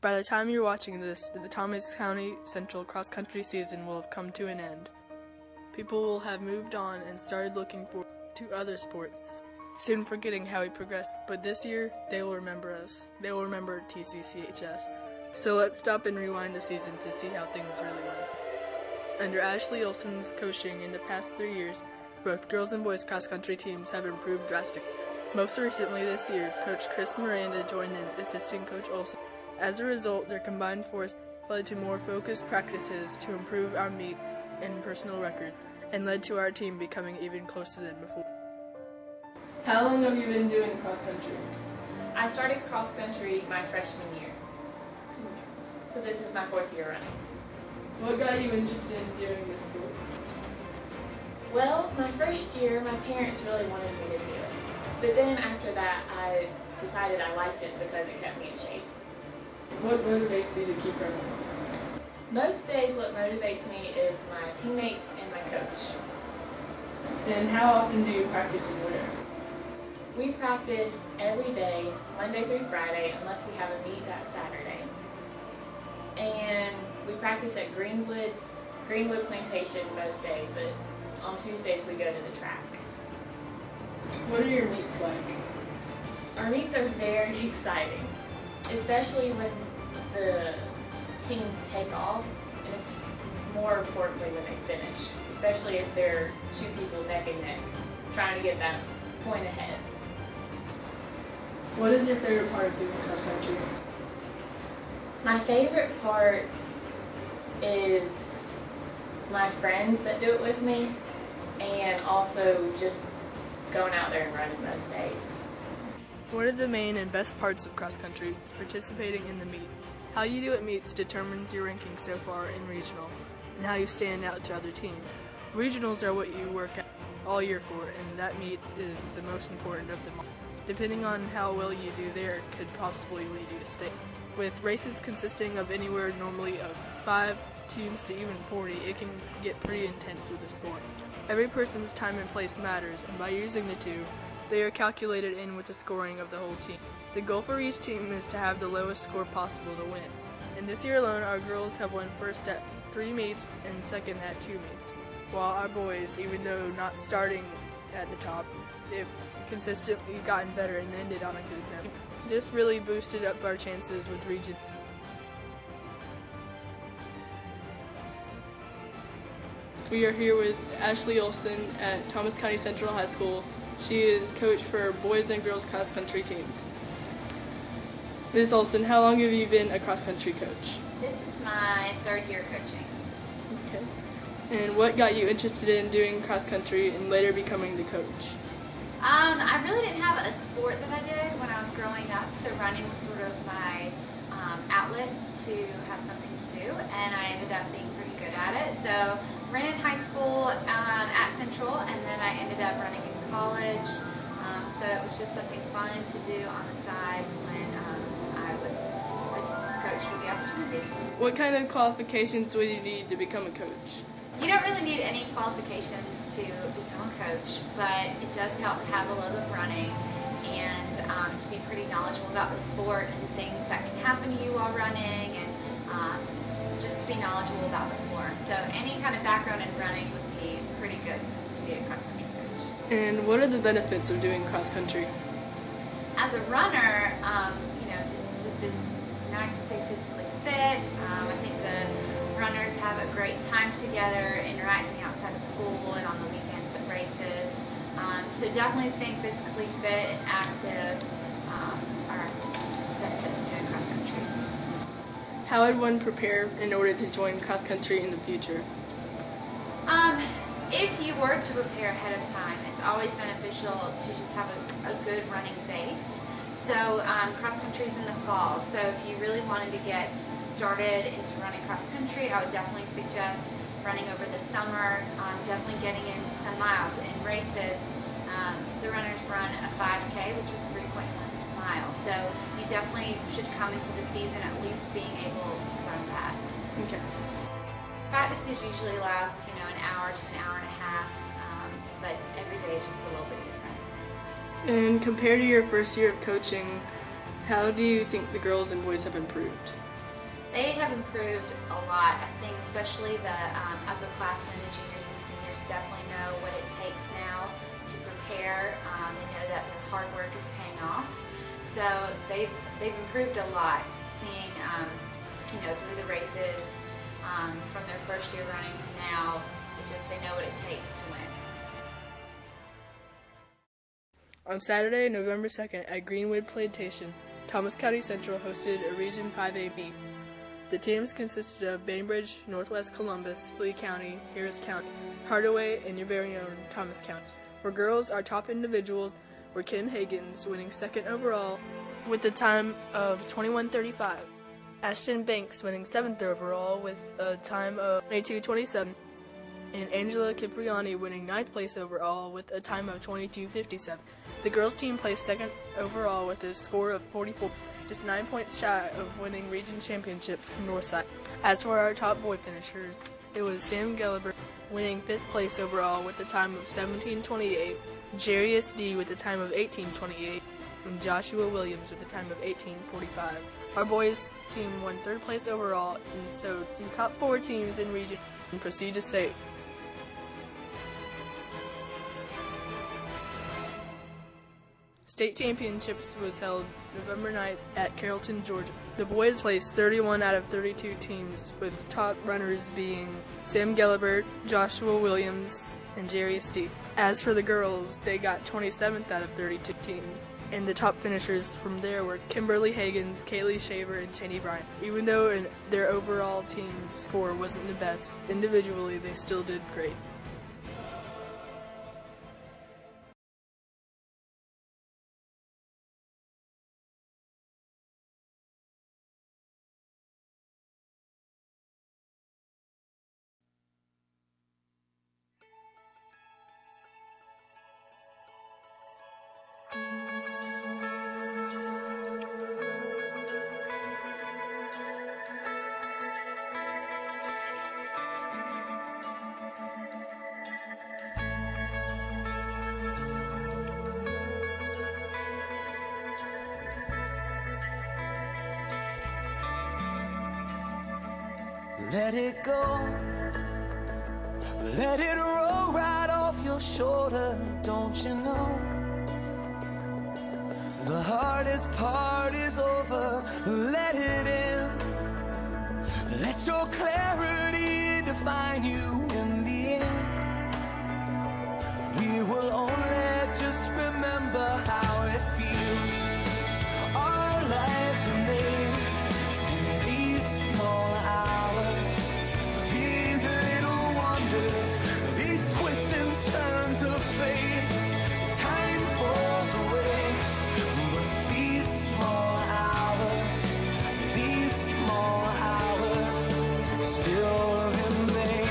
By the time you're watching this, the Thomas County Central cross-country season will have come to an end. People will have moved on and started looking forward to other sports, soon forgetting how we progressed, but this year, they will remember us. They will remember TCCHS. So let's stop and rewind the season to see how things really went. Under Ashley Olsen's coaching in the past 3 years, both girls and boys cross-country teams have improved drastically. Most recently this year, Coach Chris Miranda joined in assisting Coach Olsen. As a result, their combined force led to more focused practices to improve our meets and personal record, and led to our team becoming even closer than before. How long have you been doing cross-country? I started cross-country my freshman year, so this is my 4th year running. What got you interested in doing this sport? Well, my first year, my parents really wanted me to do it, but then after that, I decided I liked it because it kept me in shape. What motivates you to keep running? Most days what motivates me is my teammates and my coach. And how often do you practice and where? We practice every day, Monday through Friday, unless we have a meet that Saturday. And we practice at Greenwood Plantation most days, but on Tuesdays we go to the track. What are your meets like? Our meets are very exciting, especially when the teams take off, and it's more importantly when they finish, especially if they're 2 people neck and neck, trying to get that point ahead. What is your favorite part of doing cross country? My favorite part is my friends that do it with me, and also just going out there and running most days. One of the main and best parts of cross country is participating in the meet. How you do at meets determines your ranking so far in regional, and how you stand out to other teams. Regionals are what you work at all year for, and that meet is the most important of them all. Depending on how well you do there could possibly lead you to state. With races consisting of anywhere normally of 5 teams to even 40, it can get pretty intense with the scoring. Every person's time and place matters, and by using the two, they are calculated in with the scoring of the whole team. The goal for each team is to have the lowest score possible to win. And this year alone, our girls have won first at 3 meets and second at 2 meets, while our boys, even though not starting at the top, they've consistently gotten better and ended on a good note. This really boosted up our chances with region. We are here with Ashley Olsen at Thomas County Central High School. She is coach for boys and girls cross country teams. Ms. Olsen, how long have you been a cross country coach? This is my 3rd year coaching. Okay. And what got you interested in doing cross country and later becoming the coach? I really didn't have a sport that I did when I was growing up, so running was sort of my outlet to have something to do, and I ended up being pretty good at it. So ran in high school at Central, and then I ended up running in college, so it was just something fun to do on the side when I was a coach with the opportunity. What kind of qualifications would you need to become a coach? You don't really need any qualifications to become a coach, but it does help to have a love of running and to be pretty knowledgeable about the sport and things that can happen to you while running, and just to be knowledgeable about the form. So any kind of background in running would be pretty good to be a cross-country coach. And what are the benefits of doing cross country? As a runner, just is nice to stay physically fit. I think the runners have a great time together, interacting outside of school and on the weekends at races. So definitely staying physically fit and active are benefits of doing cross country. How would one prepare in order to join cross country in the future? If you were to prepare ahead of time, it's always beneficial to just have a good running base. So cross country is in the fall, so if you really wanted to get started into running cross country, I would definitely suggest running over the summer, definitely getting in some miles. In races, the runners run a 5K, which is 3.1 miles, so you definitely should come into the season at least being able to run that. Okay. Practices usually last, an hour to an hour and a half, but every day is just a little bit different. And compared to your first year of coaching, how do you think the girls and boys have improved? They have improved a lot. I think especially the upperclassmen, the juniors and seniors definitely know what it takes now to prepare. They know that their hard work is paying off. So they've improved a lot, seeing through the races from their first year running to now. They know what it takes to win. On Saturday, November 2nd at Greenwood Plantation, Thomas County Central hosted a Region 5A meet. The teams consisted of Bainbridge, Northwest Columbus, Lee County, Harris County, Hardaway, and your very own Thomas County. For girls, our top individuals were Kim Higgins, winning 2nd overall with a time of 21:35. Ashton Banks winning 7th overall with a time of 22:27. And Angela Cipriani winning 9th place overall with a time of 22:57. The girls team placed 2nd overall with a score of 44, just 9 points shy of winning region championships from Northside. As for our top boy finishers, it was Sam Gelliber winning 5th place overall with a time of 17:28, Jarius D with a time of 18:28, and Joshua Williams with a time of 18:45. Our boys team won 3rd place overall, and so the top 4 teams in region proceed to state. State Championships was held November 9th at Carrollton, Georgia. The boys placed 31 out of 32 teams, with top runners being Sam Gelliber, Joshua Williams, and Jarius D. As for the girls, they got 27th out of 32 teams, and the top finishers from there were Kimberly Higgins, Kaylee Shaver, and Cheney Bryant. Even though their overall team score wasn't the best, individually they still did great. Let it go, let it roll right off your shoulder, don't you know? The hardest part is over, let it in. Let your clarity define you in the end. We will only just remember how it feels. Our lives are made in these small hours, these little wonders, these twists and turns of fate. Time falls away, but these small hours still remain.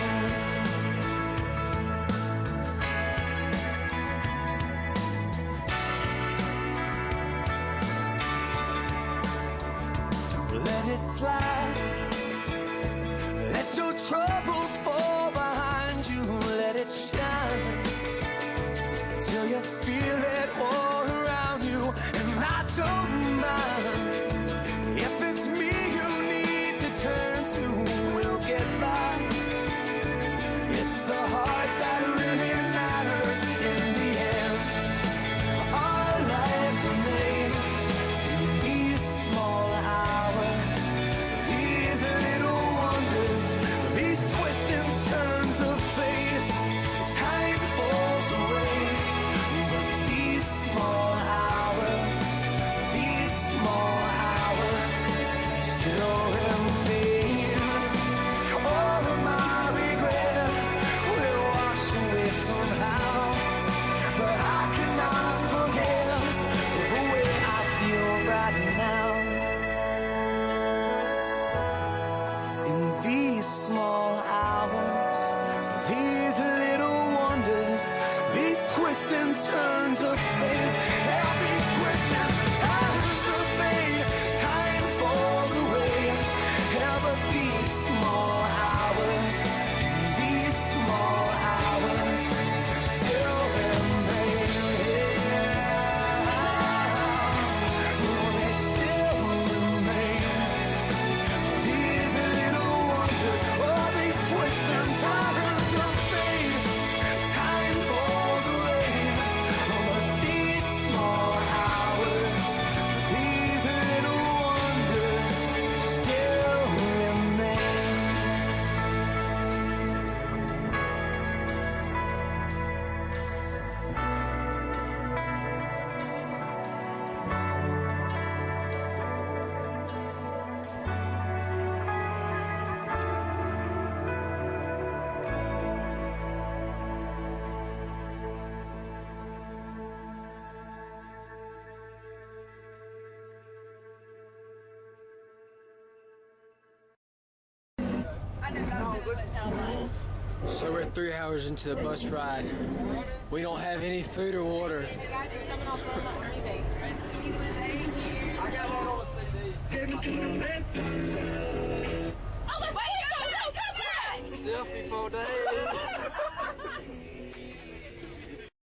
Let it slide, let your troubles fall behind you, let it shine till you feel it all around you. And I don't mind if it's me you need to turn to, we'll get by. It's the heart that really matters in the end. Our lives are made in these small hours, these little wonders, these twists So we're 3 hours into the bus ride. We don't have any food or water. Selfie for days.